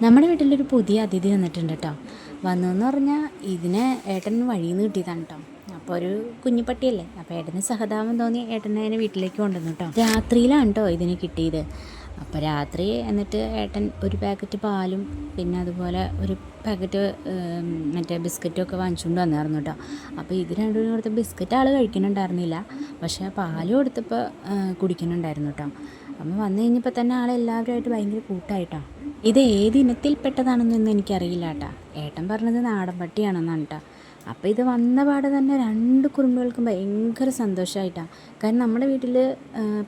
നമ്മുടെ വീട്ടിലൊരു പുതിയ അതിഥി വന്നിട്ടുണ്ട് കേട്ടോ. വന്നതെന്ന് പറഞ്ഞാൽ ഇതിനെ ഏട്ടന് വഴിയിൽ നിന്ന് കിട്ടിയതാണ് കേട്ടോ. അപ്പോൾ ഒരു കുഞ്ഞിപ്പട്ടിയല്ലേ, അപ്പോൾ ഏട്ടന് സഹതാപം തോന്നി ഏട്ടനെ അതിനെ വീട്ടിലേക്ക് കൊണ്ടുവന്നു കേട്ടോ. രാത്രിയിലാണ് കേട്ടോ ഇതിന് കിട്ടിയത്. അപ്പോൾ രാത്രി എന്നിട്ട് ഏട്ടൻ ഒരു പാക്കറ്റ് പാലും പിന്നെ അതുപോലെ ഒരു പാക്കറ്റ് മറ്റേ ബിസ്ക്കറ്റും ഒക്കെ വാങ്ങിച്ചുകൊണ്ട് വന്നായിരുന്നു കേട്ടോ. അപ്പോൾ ഇത് രണ്ടും കൊടുത്ത ബിസ്ക്കറ്റ് ആൾ കഴിക്കുന്നുണ്ടായിരുന്നില്ല, പക്ഷേ പാലും കൊടുത്തപ്പോൾ കുടിക്കുന്നുണ്ടായിരുന്നു കേട്ടോ. അപ്പം വന്നു കഴിഞ്ഞപ്പോൾ തന്നെ ആളെല്ലാവരുമായിട്ട് ഭയങ്കര കൂട്ടായിട്ടോ. ഇത് ഏത് ഇനത്തിൽപ്പെട്ടതാണെന്നൊന്നും എനിക്കറിയില്ല കേട്ടോ. ഏട്ടൻ പറഞ്ഞത് നാടൻ പട്ടിയാണെന്നാണ് കേട്ടോ. അപ്പോൾ ഇത് വന്ന പാടെ തന്നെ രണ്ട് കുറുമ്പുകൾക്കും ഭയങ്കര സന്തോഷമായിട്ടാണ്. കാരണം നമ്മുടെ വീട്ടിൽ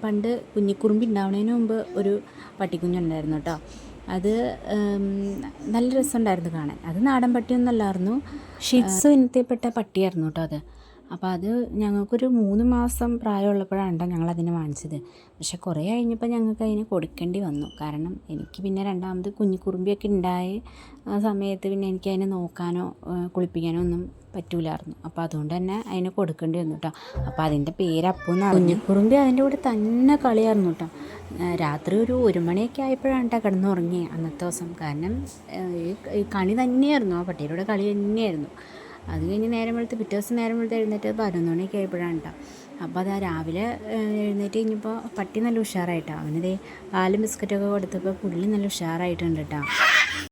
പണ്ട് കുഞ്ഞിക്കുറുമ്പി ഉണ്ടാവുന്നതിന് മുമ്പ് ഒരു പട്ടിക്കുഞ്ഞുണ്ടായിരുന്നു കേട്ടോ. അത് നല്ല രസമുണ്ടായിരുന്നു കാണാൻ. അത് നാടൻ പട്ടിയൊന്നുമല്ലായിരുന്നു, ഷിറ്റ്സു ഇനത്തിൽപ്പെട്ട പട്ടിയായിരുന്നു കേട്ടോ അത്. അപ്പോൾ അത് ഞങ്ങൾക്കൊരു 3 മാസം പ്രായമുള്ളപ്പോഴാണ് കേട്ടോ ഞങ്ങളതിനെ വാങ്ങിച്ചത്. പക്ഷെ കുറേ കഴിഞ്ഞപ്പോൾ ഞങ്ങൾക്ക് അതിനെ കൊടുക്കേണ്ടി വന്നു. കാരണം എനിക്ക് പിന്നെ രണ്ടാമത് കുഞ്ഞിക്കുറുമ്പിയൊക്കെ ഉണ്ടായ സമയത്ത് പിന്നെ എനിക്ക് അതിനെ നോക്കാനോ കുളിപ്പിക്കാനോ ഒന്നും പറ്റൂലായിരുന്നു. അപ്പോൾ അതുകൊണ്ട് തന്നെ അതിനെ കൊടുക്കേണ്ടി വന്നു കേട്ടോ. അപ്പോൾ അതിൻ്റെ പേര് അപ്പു എന്നാണ്. കുഞ്ഞിക്കുറുമ്പി അതിൻ്റെ കൂടെ തന്നെ കളിയായിരുന്നു കേട്ടോ. രാത്രി ഒരു 1 മണിയൊക്കെ ആയപ്പോഴാണ് കേട്ടോ കിടന്നുറങ്ങിയത് അന്നത്തെ ദിവസം. കാരണം ഈ കളി തന്നെയായിരുന്നു, ആ പട്ടിയുടെ കൂടെ കളി തന്നെയായിരുന്നു. അത് കഴിഞ്ഞ് നേരം വെളുത്ത് പിറ്റേ ദിവസം നേരം വെളുത്ത് എഴുന്നേറ്റ് 11 മണിയൊക്കെ ആയപ്പോഴാണ് കേട്ടോ. അപ്പോൾ അത് രാവിലെ എഴുന്നേറ്റ് കഴിഞ്ഞപ്പോൾ പട്ടി നല്ല ഉഷാറായിട്ടോ. അവനിതേ പാലും ബിസ്ക്കറ്റൊക്കെ കൊടുത്തപ്പോൾ പുള്ളി നല്ല ഉഷാറായിട്ടുണ്ട് കേട്ടോ.